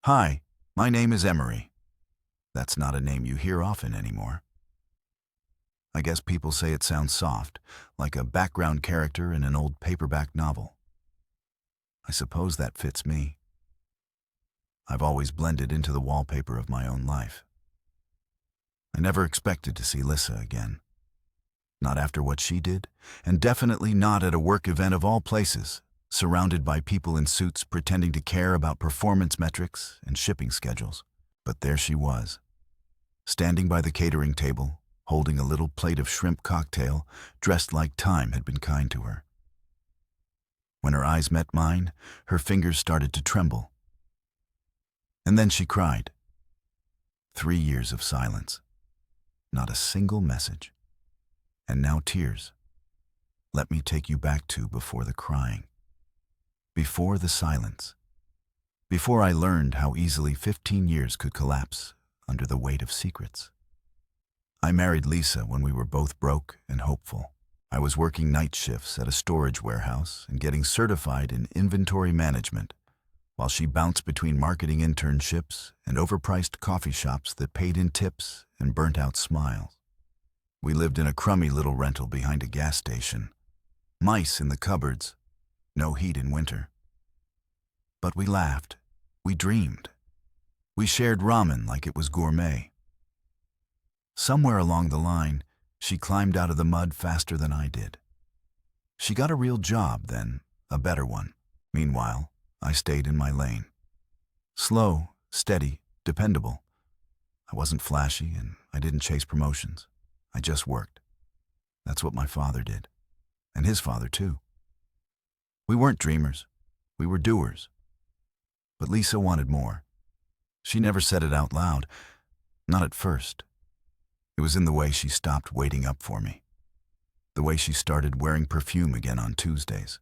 Hi, my name is Emery. That's not a name you hear often anymore. I guess people say it sounds soft, like a background character in an old paperback novel. I suppose that fits me. I've always blended into the wallpaper of my own life. I never expected to see Lissa again. Not after what she did, and definitely not at a work event of all places, surrounded by people in suits pretending to care about performance metrics and shipping schedules. But there she was, standing by the catering table, holding a little plate of shrimp cocktail, dressed like time had been kind to her. When her eyes met mine, her fingers started to tremble. And then she cried. 3 years of silence. Not a single message. And now tears. Let me take you back to before the crying. Before the silence. Before I learned how easily 15 years could collapse under the weight of secrets. I married Lisa when we were both broke and hopeful. I was working night shifts at a storage warehouse and getting certified in inventory management, while she bounced between marketing internships and overpriced coffee shops that paid in tips and burnt out smiles. We lived in a crummy little rental behind a gas station. Mice in the cupboards, no heat in winter. But we laughed. We dreamed. We shared ramen like it was gourmet. Somewhere along the line, she climbed out of the mud faster than I did. She got a real job then, a better one. Meanwhile, I stayed in my lane. Slow, steady, dependable. I wasn't flashy and I didn't chase promotions. I just worked. That's what my father did. And his father too. We weren't dreamers. We were doers. But Lisa wanted more. She never said it out loud. Not at first. It was in the way she stopped waiting up for me. The way she started wearing perfume again on Tuesdays.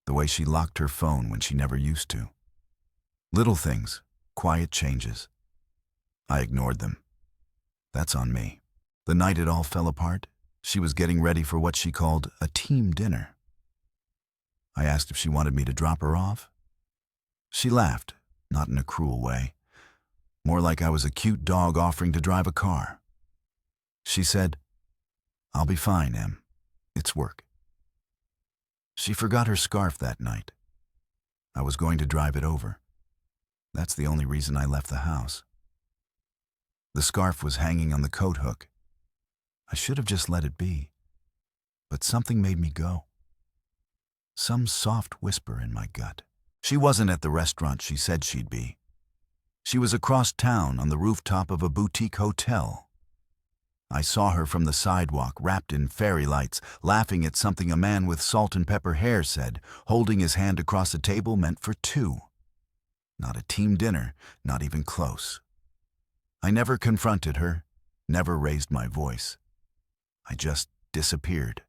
The way she locked her phone when she never used to. Little things, quiet changes. I ignored them. That's on me. The night it all fell apart, she was getting ready for what she called a team dinner. I asked if she wanted me to drop her off. She laughed, not in a cruel way. More like I was a cute dog offering to drive a car. She said, "I'll be fine, Em. It's work." She forgot her scarf that night. I was going to drive it over. That's the only reason I left the house. The scarf was hanging on the coat hook. I should have just let it be. But something made me go. Some soft whisper in my gut. She wasn't at the restaurant she said she'd be. She was across town on the rooftop of a boutique hotel. I saw her from the sidewalk, wrapped in fairy lights, laughing at something a man with salt and pepper hair said, holding his hand across a table meant for two. Not a team dinner, not even close. I never confronted her, never raised my voice. I just disappeared.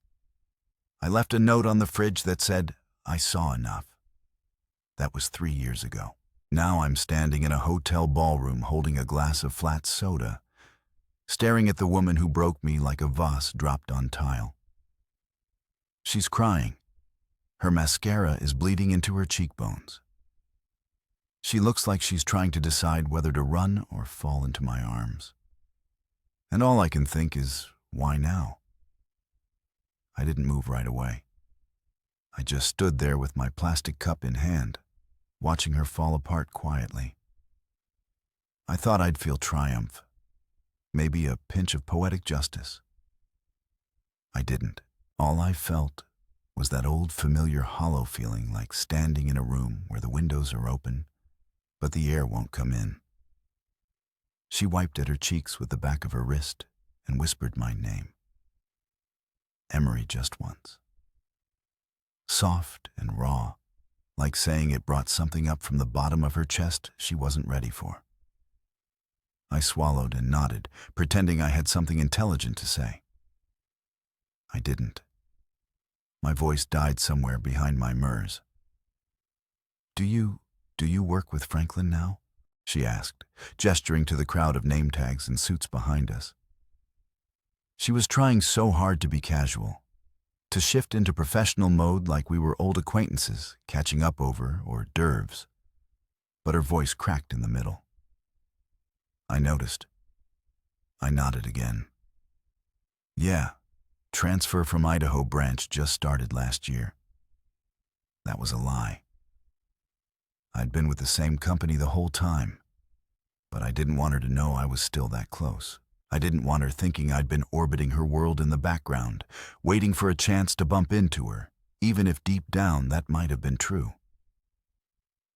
I left a note on the fridge that said, "I saw enough." That was 3 years ago. Now I'm standing in a hotel ballroom holding a glass of flat soda, staring at the woman who broke me like a vase dropped on tile. She's crying. Her mascara is bleeding into her cheekbones. She looks like she's trying to decide whether to run or fall into my arms. And all I can think is, why now? I didn't move right away. I just stood there with my plastic cup in hand, watching her fall apart quietly. I thought I'd feel triumph. Maybe a pinch of poetic justice. I didn't. All I felt was that old familiar hollow feeling like standing in a room where the windows are open, but the air won't come in. She wiped at her cheeks with the back of her wrist and whispered my name. Emery just once. Soft and raw, like saying it brought something up from the bottom of her chest she wasn't ready for. I swallowed and nodded, pretending I had something intelligent to say. I didn't. My voice died somewhere behind my murs. Do you work with Franklin now?" she asked, gesturing to the crowd of name tags and suits behind us. She was trying so hard to be casual, to shift into professional mode like we were old acquaintances, catching up over hors d'oeuvres. but her voice cracked in the middle. I noticed. I nodded again. Yeah, transfer from Idaho branch just started last year. That was a lie. I'd been with the same company the whole time, but I didn't want her to know I was still that close. I didn't want her thinking I'd been orbiting her world in the background, waiting for a chance to bump into her, even if deep down that might have been true.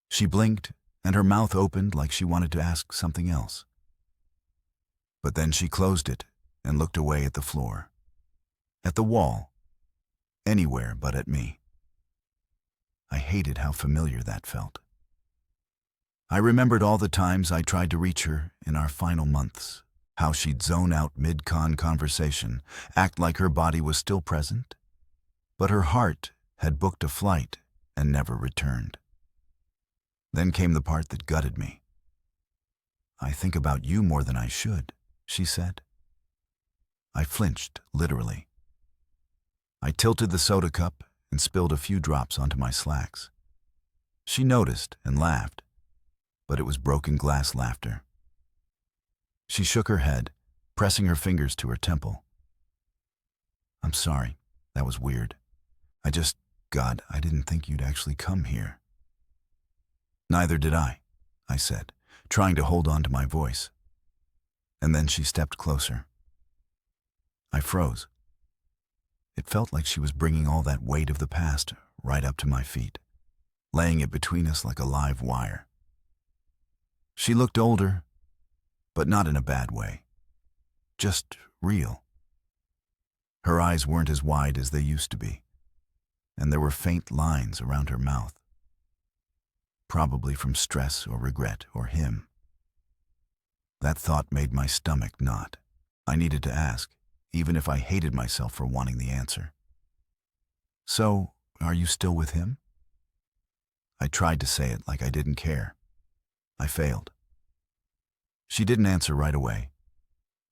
She blinked, and her mouth opened like she wanted to ask something else. But then she closed it and looked away at the floor, at the wall, anywhere but at me. I hated how familiar that felt. I remembered all the times I tried to reach her in our final months, how she'd zone out mid-con conversation, act like her body was still present, but her heart had booked a flight and never returned. Then came the part that gutted me. I think about you more than I should, she said. I flinched, literally. I tilted the soda cup and spilled a few drops onto my slacks. She noticed and laughed, but it was broken glass laughter. She shook her head, pressing her fingers to her temple. I'm sorry, that was weird. God, I didn't think you'd actually come here. Neither did I said, trying to hold on to my voice. And then she stepped closer. I froze. It felt like she was bringing all that weight of the past right up to my feet, laying it between us like a live wire. She looked older, but not in a bad way. Just real. Her eyes weren't as wide as they used to be, and there were faint lines around her mouth. Probably from stress or regret or him. That thought made my stomach knot. I needed to ask, even if I hated myself for wanting the answer. So, are you still with him? I tried to say it like I didn't care. I failed. She didn't answer right away,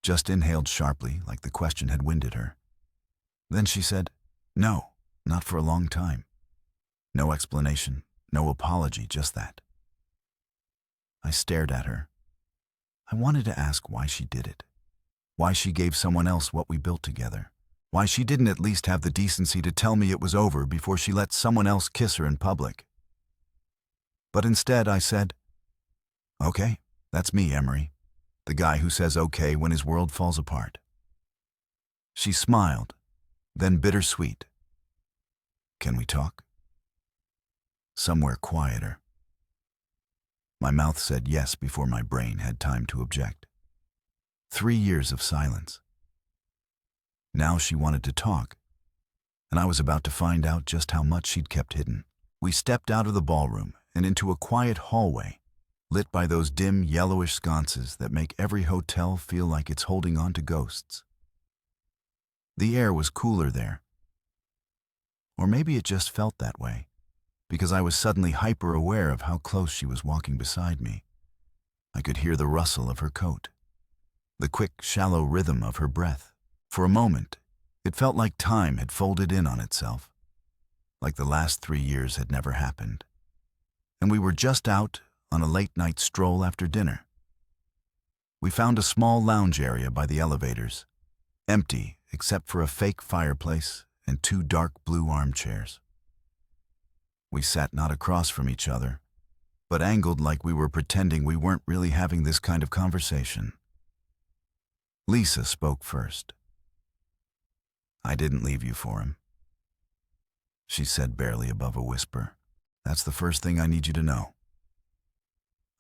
just inhaled sharply like the question had winded her. Then she said, no, not for a long time. No explanation, no apology, just that. I stared at her. I wanted to ask why she did it, why she gave someone else what we built together, why she didn't at least have the decency to tell me it was over before she let someone else kiss her in public. But instead I said, okay, that's me, Emery, the guy who says okay when his world falls apart. She smiled, then bittersweet. Can we talk? Somewhere quieter. My mouth said yes before my brain had time to object. 3 years of silence. Now she wanted to talk, and I was about to find out just how much she'd kept hidden. We stepped out of the ballroom and into a quiet hallway, lit by those dim yellowish sconces that make every hotel feel like it's holding on to ghosts. The air was cooler there. Or maybe it just felt that way, because I was suddenly hyper-aware of how close she was walking beside me. I could hear the rustle of her coat, the quick, shallow rhythm of her breath. For a moment, it felt like time had folded in on itself, like the last 3 years had never happened. And we were just out on a late-night stroll after dinner. We found a small lounge area by the elevators, empty except for a fake fireplace and 2 dark blue armchairs. We sat not across from each other, but angled like we were pretending we weren't really having this kind of conversation. Lisa spoke first. I didn't leave you for him, she said barely above a whisper. That's the first thing I need you to know.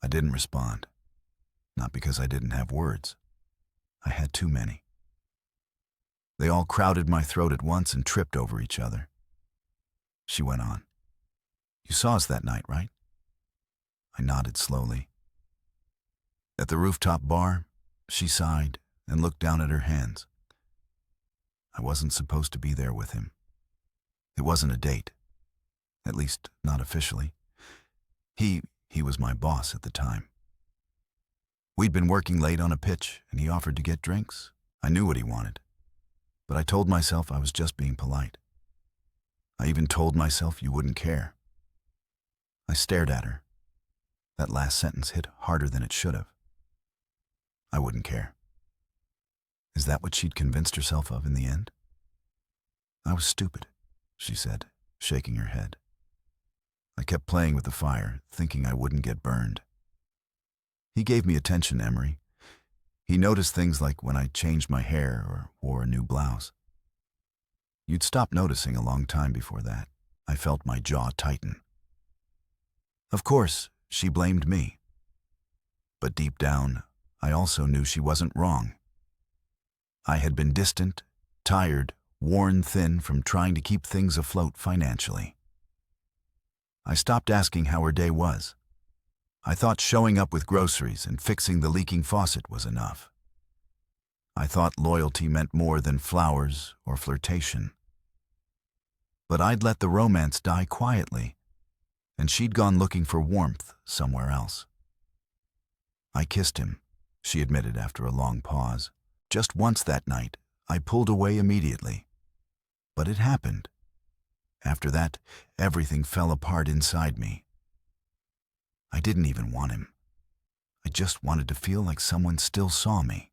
I didn't respond, not because I didn't have words. I had too many. They all crowded my throat at once and tripped over each other. She went on. You saw us that night, right? I nodded slowly. At the rooftop bar, she sighed and looked down at her hands. I wasn't supposed to be there with him. It wasn't a date. At least, not officially. He was my boss at the time. We'd been working late on a pitch, and he offered to get drinks. I knew what he wanted, but I told myself I was just being polite. I even told myself you wouldn't care. I stared at her. That last sentence hit harder than it should have. I wouldn't care. Is that what she'd convinced herself of in the end? I was stupid, she said, shaking her head. I kept playing with the fire, thinking I wouldn't get burned. He gave me attention, Emery. He noticed things like when I changed my hair or wore a new blouse. You'd stopped noticing a long time before that. I felt my jaw tighten. Of course, she blamed me. But deep down, I also knew she wasn't wrong. I had been distant, tired, worn thin from trying to keep things afloat financially. I stopped asking how her day was. I thought showing up with groceries and fixing the leaking faucet was enough. I thought loyalty meant more than flowers or flirtation. But I'd let the romance die quietly, and she'd gone looking for warmth somewhere else. I kissed him, she admitted after a long pause. Just once that night, I pulled away immediately. But it happened. After that, everything fell apart inside me. I didn't even want him. I just wanted to feel like someone still saw me.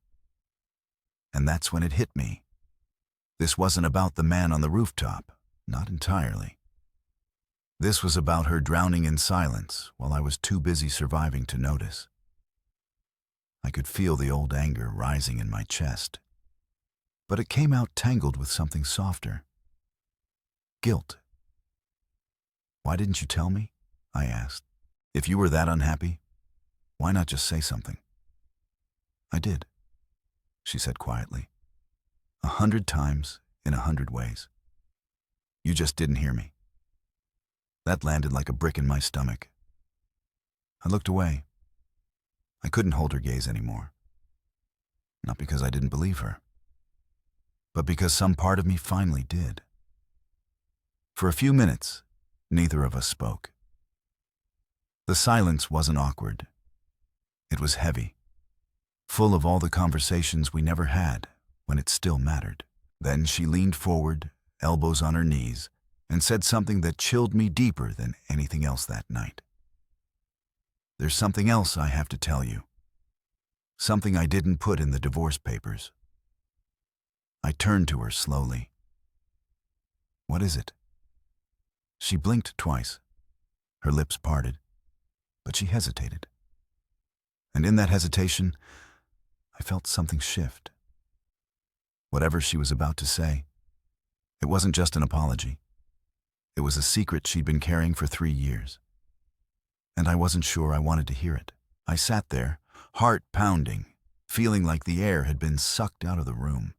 And that's when it hit me. This wasn't about the man on the rooftop, not entirely. This was about her drowning in silence while I was too busy surviving to notice. I could feel the old anger rising in my chest, but it came out tangled with something softer. Guilt. Why didn't you tell me? I asked. If you were that unhappy, why not just say something? I did, she said quietly. 100 times in 100 ways. You just didn't hear me. That landed like a brick in my stomach. I looked away. I couldn't hold her gaze anymore. Not because I didn't believe her, but because some part of me finally did. For a few minutes, neither of us spoke. The silence wasn't awkward. It was heavy, full of all the conversations we never had when it still mattered. Then she leaned forward, elbows on her knees, and said something that chilled me deeper than anything else that night. There's something else I have to tell you. Something I didn't put in the divorce papers. I turned to her slowly. What is it? She blinked twice. Her lips parted, but she hesitated. And in that hesitation, I felt something shift. Whatever she was about to say, it wasn't just an apology. It was a secret she'd been carrying for 3 years. And I wasn't sure I wanted to hear it. I sat there, heart pounding, feeling like the air had been sucked out of the room.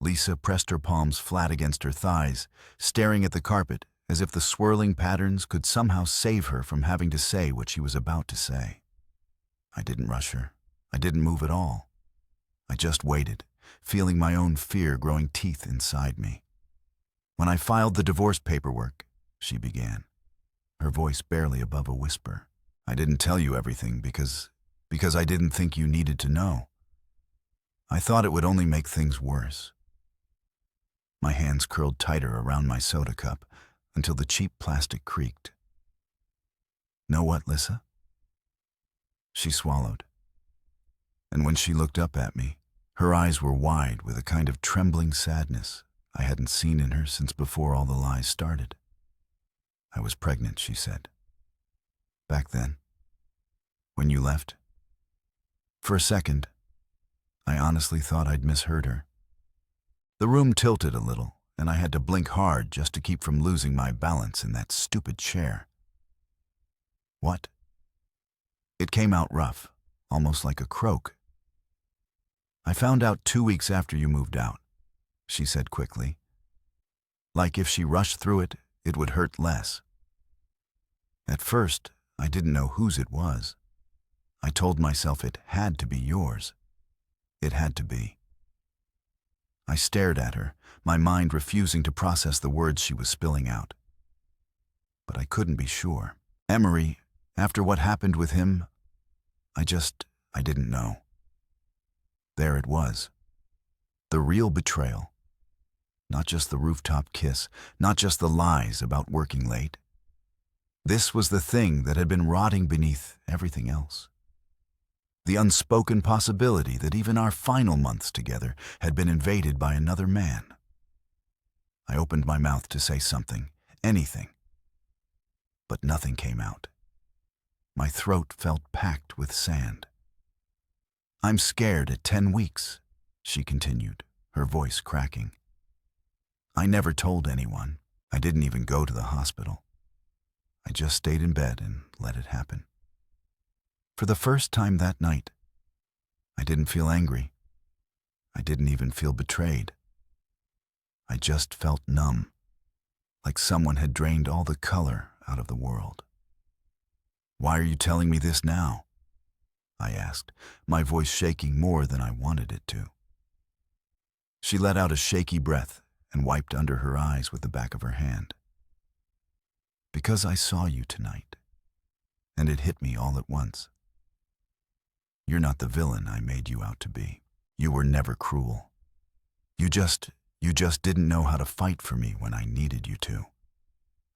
Lisa pressed her palms flat against her thighs, staring at the carpet as if the swirling patterns could somehow save her from having to say what she was about to say. I didn't rush her. I didn't move at all. I just waited, feeling my own fear growing teeth inside me. When I filed the divorce paperwork, she began, her voice barely above a whisper. I didn't tell you everything because I didn't think you needed to know. I thought it would only make things worse. My hands curled tighter around my soda cup until the cheap plastic creaked. Know what, Lisa? She swallowed. And when she looked up at me, her eyes were wide with a kind of trembling sadness I hadn't seen in her since before all the lies started. I was pregnant, she said. Back then, when you left. For a second, I honestly thought I'd misheard her. The room tilted a little, and I had to blink hard just to keep from losing my balance in that stupid chair. What? It came out rough, almost like a croak. I found out 2 weeks after you moved out, she said quickly. Like if she rushed through it, it would hurt less. At first, I didn't know whose it was. I told myself it had to be yours. It had to be. I stared at her, my mind refusing to process the words she was spilling out. But I couldn't be sure. Emery, after what happened with him, I didn't know. There it was. The real betrayal. Not just the rooftop kiss, not just the lies about working late. This was the thing that had been rotting beneath everything else. The unspoken possibility that even our final months together had been invaded by another man. I opened my mouth to say something, anything, but nothing came out. My throat felt packed with sand. "I'm scared at 10 weeks, she continued, her voice cracking. I never told anyone. I didn't even go to the hospital. I just stayed in bed and let it happen. For the first time that night, I didn't feel angry. I didn't even feel betrayed. I just felt numb, like someone had drained all the color out of the world. "Why are you telling me this now?" I asked, my voice shaking more than I wanted it to. She let out a shaky breath and wiped under her eyes with the back of her hand. "Because I saw you tonight, and it hit me all at once. You're not the villain I made you out to be. You were never cruel. You just didn't know how to fight for me when I needed you to."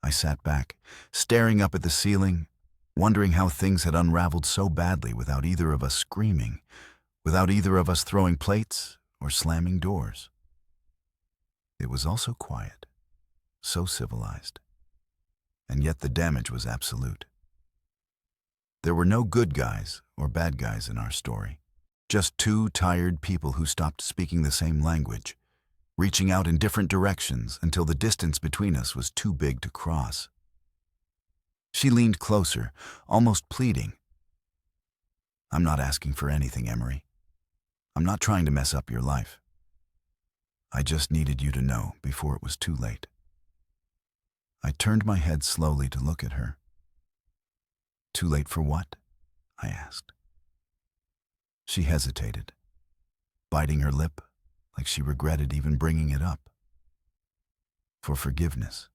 I sat back, staring up at the ceiling, wondering how things had unraveled so badly without either of us screaming, without either of us throwing plates or slamming doors. It was all so quiet, so civilized, and yet the damage was absolute. There were no good guys or bad guys in our story, just two tired people who stopped speaking the same language, reaching out in different directions until the distance between us was too big to cross. She leaned closer, almost pleading. "I'm not asking for anything, Emery. I'm not trying to mess up your life. I just needed you to know before it was too late." I turned my head slowly to look at her. "Too late for what?" I asked. She hesitated, biting her lip like she regretted even bringing it up. "For forgiveness,"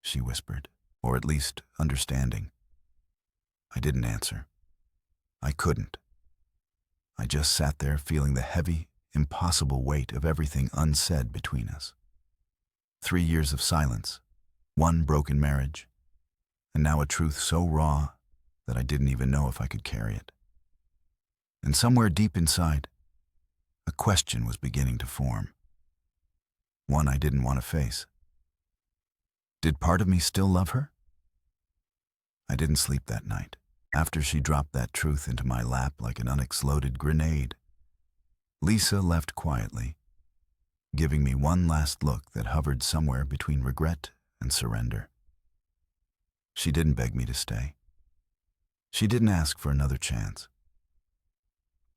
she whispered, or at least understanding. I didn't answer. I couldn't. I just sat there feeling the heavy, impossible weight of everything unsaid between us. 3 years of silence, 1 broken marriage, and now a truth so raw that I didn't even know if I could carry it. And somewhere deep inside, a question was beginning to form. One I didn't want to face. Did part of me still love her? I didn't sleep that night, after she dropped that truth into my lap like an unexploded grenade. Lisa left quietly, giving me one last look that hovered somewhere between regret and surrender. She didn't beg me to stay. She didn't ask for another chance.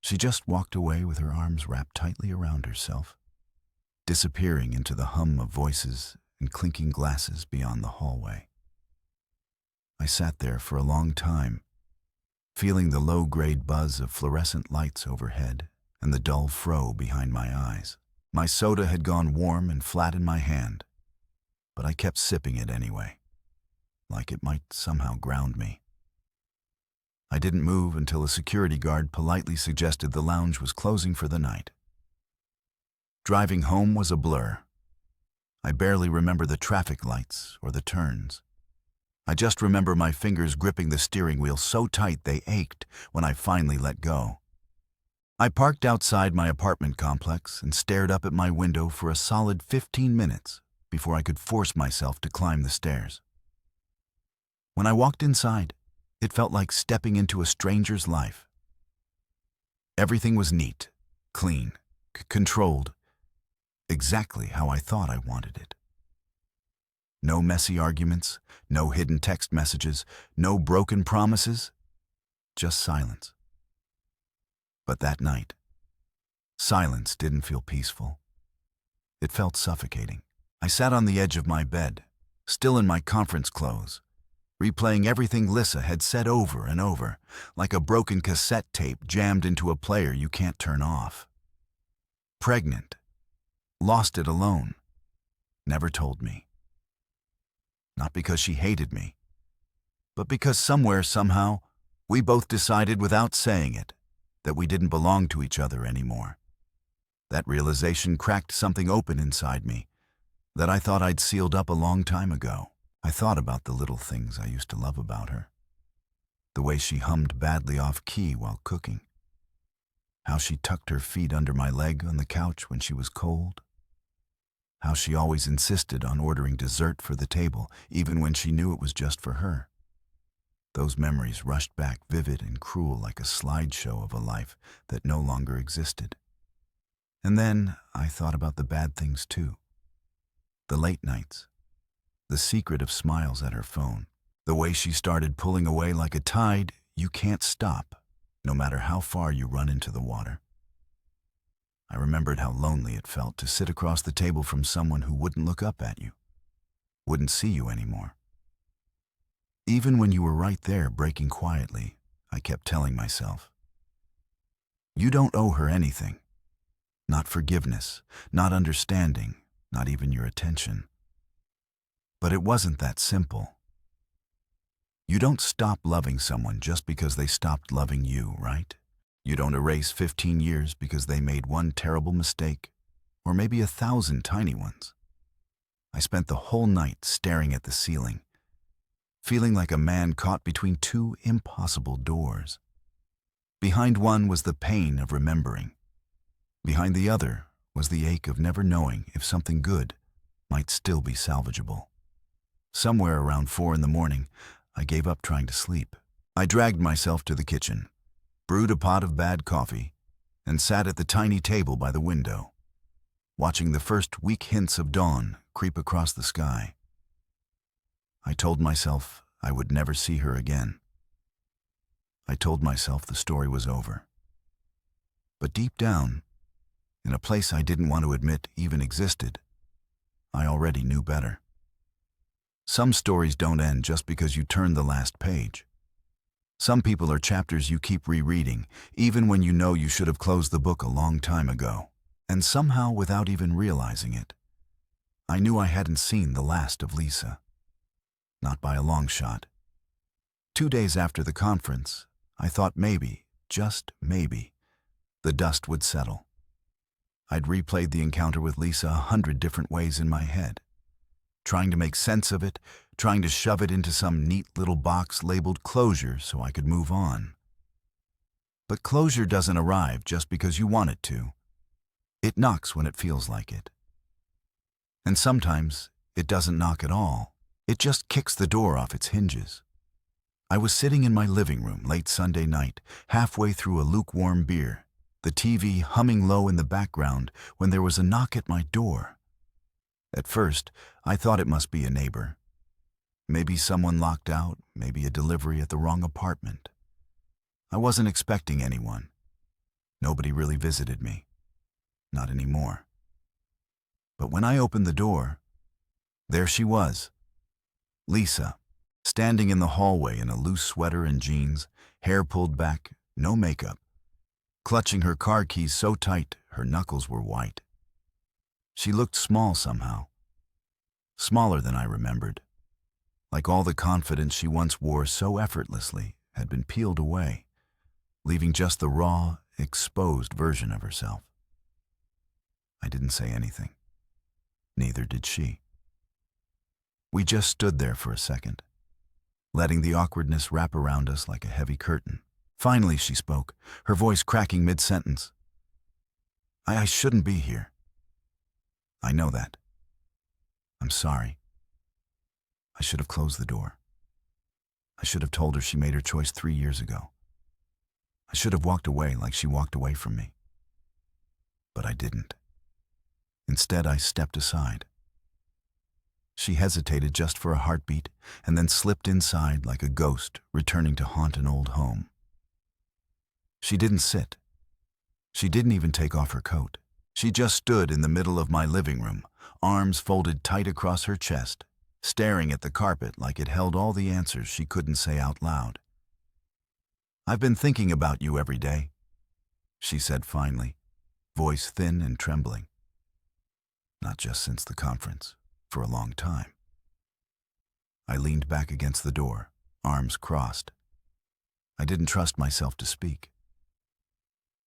She just walked away with her arms wrapped tightly around herself, disappearing into the hum of voices and clinking glasses beyond the hallway. I sat there for a long time, feeling the low-grade buzz of fluorescent lights overhead and the dull froe behind my eyes. My soda had gone warm and flat in my hand, but I kept sipping it anyway, like it might somehow ground me. I didn't move until a security guard politely suggested the lounge was closing for the night. Driving home was a blur. I barely remember the traffic lights or the turns. I just remember my fingers gripping the steering wheel so tight they ached when I finally let go. I parked outside my apartment complex and stared up at my window for a solid 15 minutes before I could force myself to climb the stairs. When I walked inside, it felt like stepping into a stranger's life. Everything was neat, clean, controlled, exactly how I thought I wanted it. No messy arguments, no hidden text messages, no broken promises, just silence. But that night, silence didn't feel peaceful. It felt suffocating. I sat on the edge of my bed, still in my conference clothes, replaying everything Lisa had said over and over, like a broken cassette tape jammed into a player you can't turn off. Pregnant. Lost it alone. Never told me. Not because she hated me, but because somewhere, somehow, we both decided without saying it that we didn't belong to each other anymore. That realization cracked something open inside me that I thought I'd sealed up a long time ago. I thought about the little things I used to love about her. The way she hummed badly off key while cooking. How she tucked her feet under my leg on the couch when she was cold. How she always insisted on ordering dessert for the table, even when she knew it was just for her. Those memories rushed back vivid and cruel like a slideshow of a life that no longer existed. And then I thought about the bad things too. The late nights. The secret of smiles at her phone. The way she started pulling away like a tide you can't stop, no matter how far you run into the water. I remembered how lonely it felt to sit across the table from someone who wouldn't look up at you, wouldn't see you anymore. Even when you were right there breaking quietly, I kept telling myself, you don't owe her anything. Not forgiveness, not understanding, not even your attention. But it wasn't that simple. You don't stop loving someone just because they stopped loving you, right? You don't erase 15 years because they made one terrible mistake, or maybe 1,000 tiny ones. I spent the whole night staring at the ceiling, feeling like a man caught between two impossible doors. Behind one was the pain of remembering. Behind the other was the ache of never knowing if something good might still be salvageable. Somewhere around 4 in the morning, I gave up trying to sleep. I dragged myself to the kitchen, brewed a pot of bad coffee, and sat at the tiny table by the window, watching the first weak hints of dawn creep across the sky. I told myself I would never see her again. I told myself the story was over. But deep down, in a place I didn't want to admit even existed, I already knew better. Some stories don't end just because you turn the last page. Some people are chapters you keep rereading, even when you know you should have closed the book a long time ago. And somehow, without even realizing it, I knew I hadn't seen the last of Lisa. Not by a long shot. 2 days after the conference, I thought maybe, just maybe, the dust would settle. I'd replayed the encounter with Lisa 100 different ways in my head, trying to make sense of it, trying to shove it into some neat little box labeled closure so I could move on. But closure doesn't arrive just because you want it to. It knocks when it feels like it. And sometimes it doesn't knock at all. It just kicks the door off its hinges. I was sitting in my living room late Sunday night, halfway through a lukewarm beer, the TV humming low in the background, when there was a knock at my door. At first, I thought it must be a neighbor. Maybe someone locked out, maybe a delivery at the wrong apartment. I wasn't expecting anyone. Nobody really visited me. Not anymore. But when I opened the door, there she was, Lisa, standing in the hallway in a loose sweater and jeans, hair pulled back, no makeup, clutching her car keys so tight her knuckles were white. She looked small somehow, smaller than I remembered, like all the confidence she once wore so effortlessly had been peeled away, leaving just the raw, exposed version of herself. I didn't say anything. Neither did she. We just stood there for a second, letting the awkwardness wrap around us like a heavy curtain. Finally, she spoke, her voice cracking mid-sentence. I shouldn't be here. I know that. I'm sorry. I should have closed the door. I should have told her she made her choice 3 years ago. I should have walked away like she walked away from me. But I didn't. Instead, I stepped aside. She hesitated just for a heartbeat and then slipped inside like a ghost returning to haunt an old home. She didn't sit. She didn't even take off her coat. She just stood in the middle of my living room, arms folded tight across her chest, staring at the carpet like it held all the answers she couldn't say out loud. I've been thinking about you every day, she said finally, voice thin and trembling. Not just since the conference, for a long time. I leaned back against the door, arms crossed. I didn't trust myself to speak.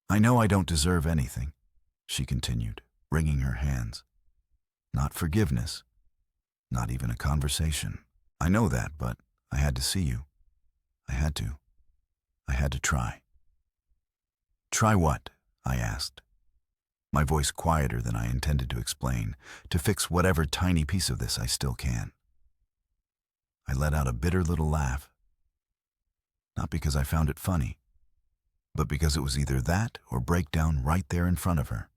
I know I don't deserve anything, she continued, wringing her hands. Not forgiveness, not even a conversation. I know that, but I had to see you. I had to. I had to try. Try what? I asked, my voice quieter than I intended to explain, to fix whatever tiny piece of this I still can. I let out a bitter little laugh. Not because I found it funny, but because it was either that or break down right there in front of her.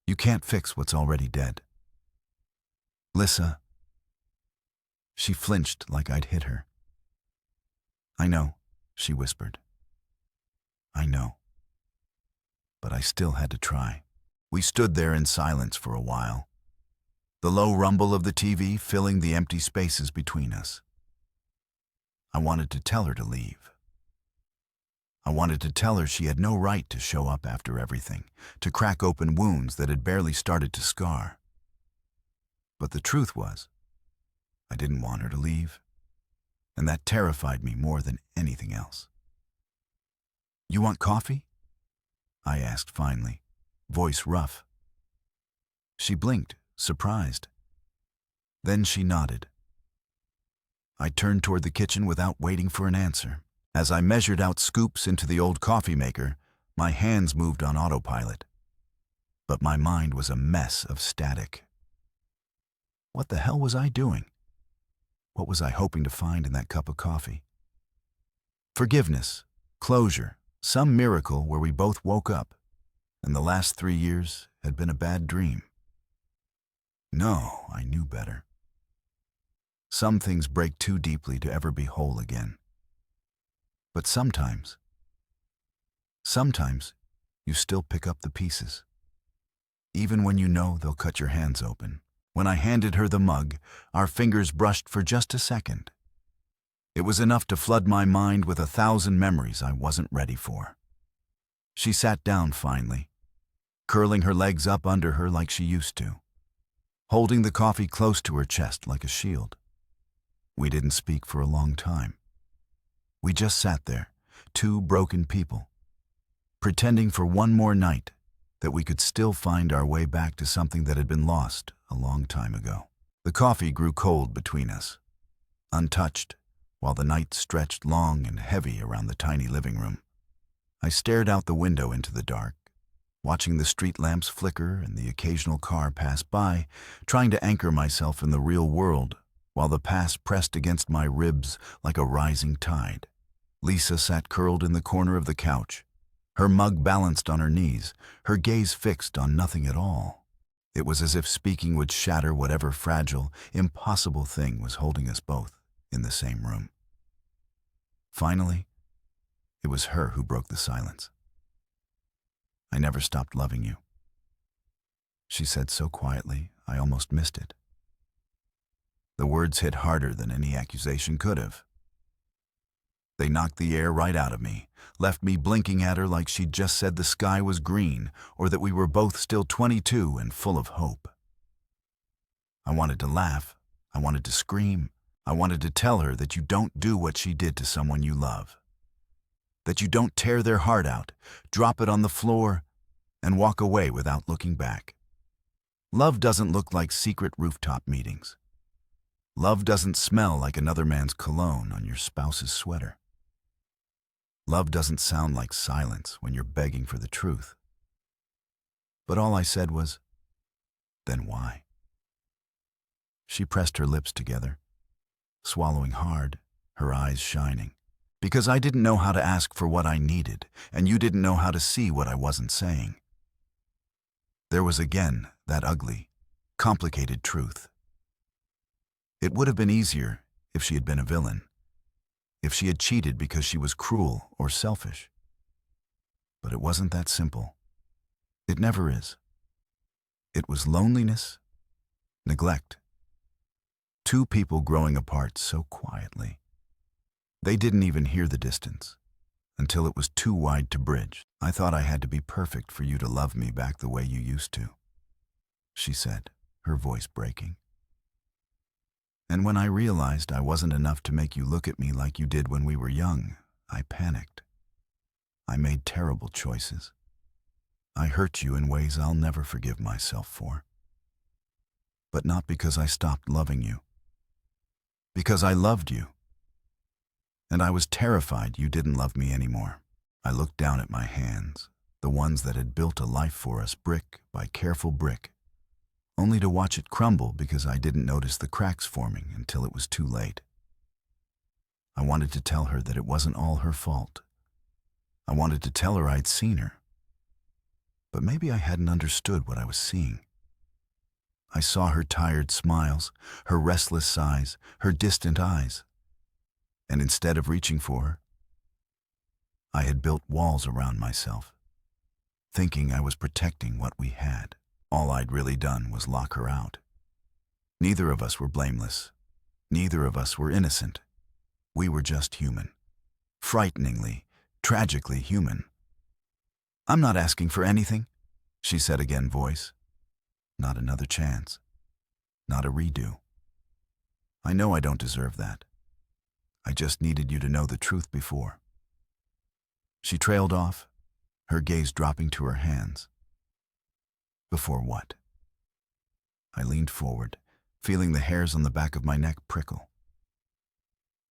You can't fix what's already dead. Lissa. She flinched like I'd hit her. I know, she whispered. I know. But I still had to try. We stood there in silence for a while, the low rumble of the TV filling the empty spaces between us. I wanted to tell her to leave. I wanted to tell her she had no right to show up after everything, to crack open wounds that had barely started to scar. But the truth was, I didn't want her to leave, and that terrified me more than anything else. You want coffee? I asked finally, voice rough. She blinked, surprised. Then she nodded. I turned toward the kitchen without waiting for an answer. As I measured out scoops into the old coffee maker, my hands moved on autopilot. But my mind was a mess of static. What the hell was I doing? What was I hoping to find in that cup of coffee? Forgiveness, closure, some miracle where we both woke up, and the last 3 years had been a bad dream. No, I knew better. Some things break too deeply to ever be whole again. But sometimes you still pick up the pieces, even when you know they'll cut your hands open. When I handed her the mug, our fingers brushed for just a second. It was enough to flood my mind with 1,000 memories I wasn't ready for. She sat down finally, curling her legs up under her like she used to, holding the coffee close to her chest like a shield. We didn't speak for a long time. We just sat there, two broken people, pretending for one more night that we could still find our way back to something that had been lost a long time ago. The coffee grew cold between us, untouched, while the night stretched long and heavy around the tiny living room. I stared out the window into the dark, watching the street lamps flicker and the occasional car pass by, trying to anchor myself in the real world while the past pressed against my ribs like a rising tide. Lissa sat curled in the corner of the couch, her mug balanced on her knees, her gaze fixed on nothing at all. It was as if speaking would shatter whatever fragile, impossible thing was holding us both in the same room. Finally, it was her who broke the silence. I never stopped loving you, she said so quietly I almost missed it. The words hit harder than any accusation could have. They knocked the air right out of me, left me blinking at her like she'd just said the sky was green or that we were both still 22 and full of hope. I wanted to laugh. I wanted to scream. I wanted to tell her that you don't do what she did to someone you love. That you don't tear their heart out, drop it on the floor, and walk away without looking back. Love doesn't look like secret rooftop meetings. Love doesn't smell like another man's cologne on your spouse's sweater. Love doesn't sound like silence when you're begging for the truth. But all I said was, then why? She pressed her lips together, swallowing hard, her eyes shining. Because I didn't know how to ask for what I needed, and you didn't know how to see what I wasn't saying. There was again that ugly, complicated truth. It would have been easier if she had been a villain, if she had cheated because she was cruel or selfish. But it wasn't that simple. It never is. It was loneliness, neglect. Two people growing apart so quietly. They didn't even hear the distance, until it was too wide to bridge. I thought I had to be perfect for you to love me back the way you used to, she said, her voice breaking. And when I realized I wasn't enough to make you look at me like you did when we were young, I panicked. I made terrible choices. I hurt you in ways I'll never forgive myself for. But not because I stopped loving you. Because I loved you. And I was terrified you didn't love me anymore. I looked down at my hands, the ones that had built a life for us brick by careful brick, only to watch it crumble because I didn't notice the cracks forming until it was too late. I wanted to tell her that it wasn't all her fault. I wanted to tell her I'd seen her. But maybe I hadn't understood what I was seeing. I saw her tired smiles, her restless sighs, her distant eyes. And instead of reaching for her, I had built walls around myself, thinking I was protecting what we had. All I'd really done was lock her out. Neither of us were blameless. Neither of us were innocent. We were just human. Frighteningly, tragically human. "I'm not asking for anything," she said again, voice. "Not another chance. Not a redo. I know I don't deserve that. I just needed you to know the truth before." She trailed off, her gaze dropping to her hands. Before what? I leaned forward, feeling the hairs on the back of my neck prickle.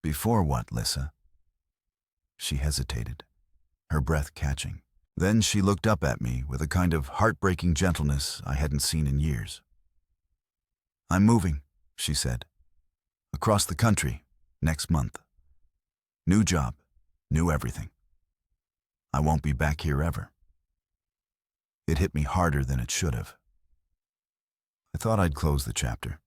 "Before what, Lissa?" She hesitated, her breath catching. Then she looked up at me with a kind of heartbreaking gentleness I hadn't seen in years. "I'm moving," she said. "Across the country, next month. New job, new everything. I won't be back here ever." It hit me harder than it should have. I thought I'd close the chapter.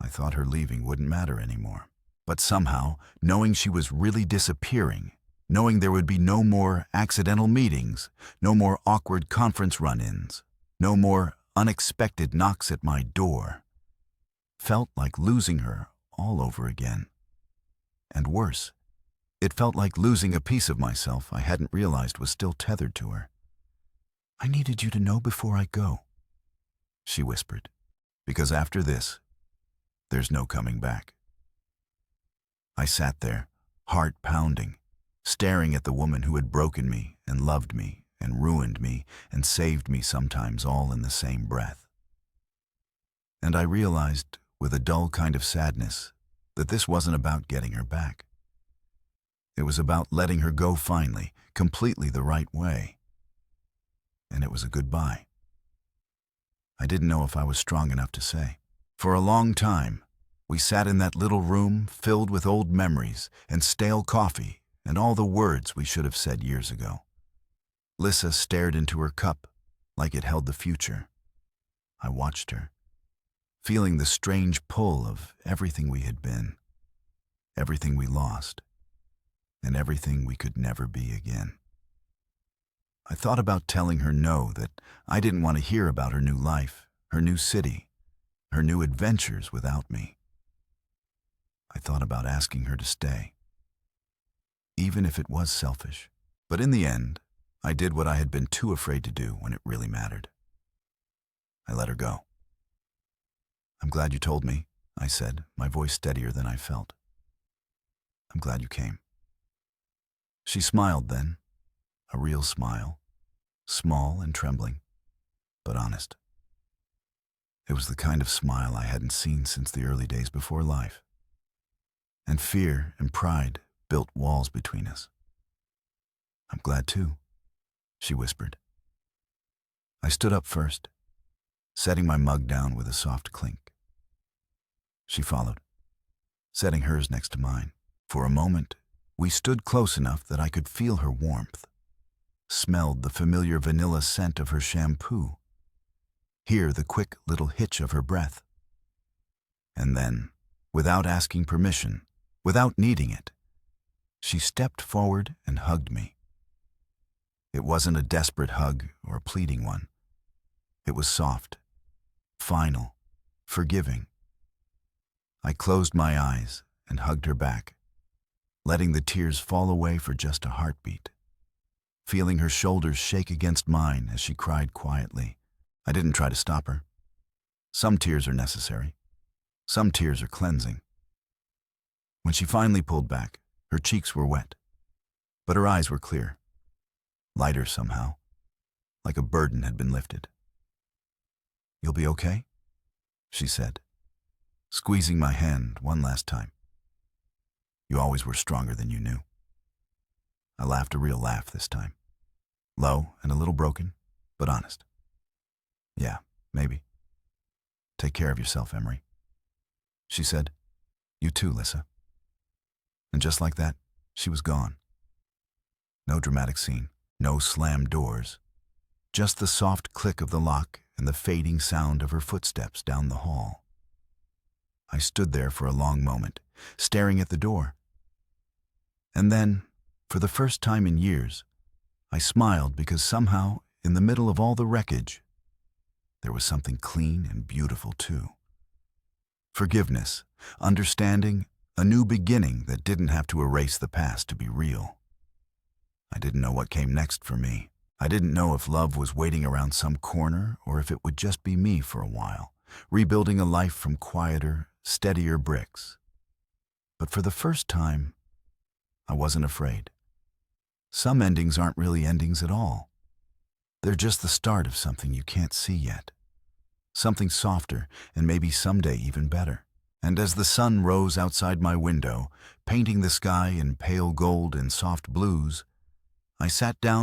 I thought her leaving wouldn't matter anymore. But somehow, knowing she was really disappearing, knowing there would be no more accidental meetings, no more awkward conference run-ins, no more unexpected knocks at my door, felt like losing her all over again. And worse, it felt like losing a piece of myself I hadn't realized was still tethered to her. "I needed you to know before I go," she whispered, "because after this, there's no coming back." I sat there, heart pounding, staring at the woman who had broken me and loved me and ruined me and saved me sometimes all in the same breath. And I realized, with a dull kind of sadness, that this wasn't about getting her back. It was about letting her go finally, completely the right way. And it was a goodbye. I didn't know if I was strong enough to say. For a long time, we sat in that little room filled with old memories and stale coffee and all the words we should have said years ago. Lissa stared into her cup like it held the future. I watched her, feeling the strange pull of everything we had been, everything we lost, and everything we could never be again. I thought about telling her no, that I didn't want to hear about her new life, her new city, her new adventures without me. I thought about asking her to stay, even if it was selfish. But in the end, I did what I had been too afraid to do when it really mattered. I let her go. "I'm glad you told me," I said, my voice steadier than I felt. "I'm glad you came." She smiled then, a real smile, small and trembling, but honest. It was the kind of smile I hadn't seen since the early days before life. And fear and pride built walls between us. "I'm glad too," she whispered. I stood up first, setting my mug down with a soft clink. She followed, setting hers next to mine. For a moment, we stood close enough that I could feel her warmth, smelled the familiar vanilla scent of her shampoo, hear the quick little hitch of her breath. And then, without asking permission, without needing it, she stepped forward and hugged me. It wasn't a desperate hug or a pleading one. It was soft, final, forgiving. I closed my eyes and hugged her back, letting the tears fall away for just a heartbeat, feeling her shoulders shake against mine as she cried quietly. I didn't try to stop her. Some tears are necessary. Some tears are cleansing. When she finally pulled back, her cheeks were wet, but her eyes were clear, lighter somehow, like a burden had been lifted. "You'll be okay?" she said, squeezing my hand one last time. You always were stronger than you knew. I laughed a real laugh this time. Low and a little broken, but honest. Yeah, maybe. Take care of yourself, Emery. She said, You too, Lissa. And just like that, she was gone. No dramatic scene, no slammed doors, just the soft click of the lock and the fading sound of her footsteps down the hall. I stood there for a long moment, staring at the door. And then, for the first time in years, I smiled because somehow, in the middle of all the wreckage, there was something clean and beautiful too. Forgiveness, understanding, a new beginning that didn't have to erase the past to be real. I didn't know what came next for me. I didn't know if love was waiting around some corner or if it would just be me for a while, rebuilding a life from quieter, steadier bricks. But for the first time, I wasn't afraid. Some endings aren't really endings at all. They're just the start of something you can't see yet. Something softer and maybe someday even better. And as the sun rose outside my window, painting the sky in pale gold and soft blues, I sat down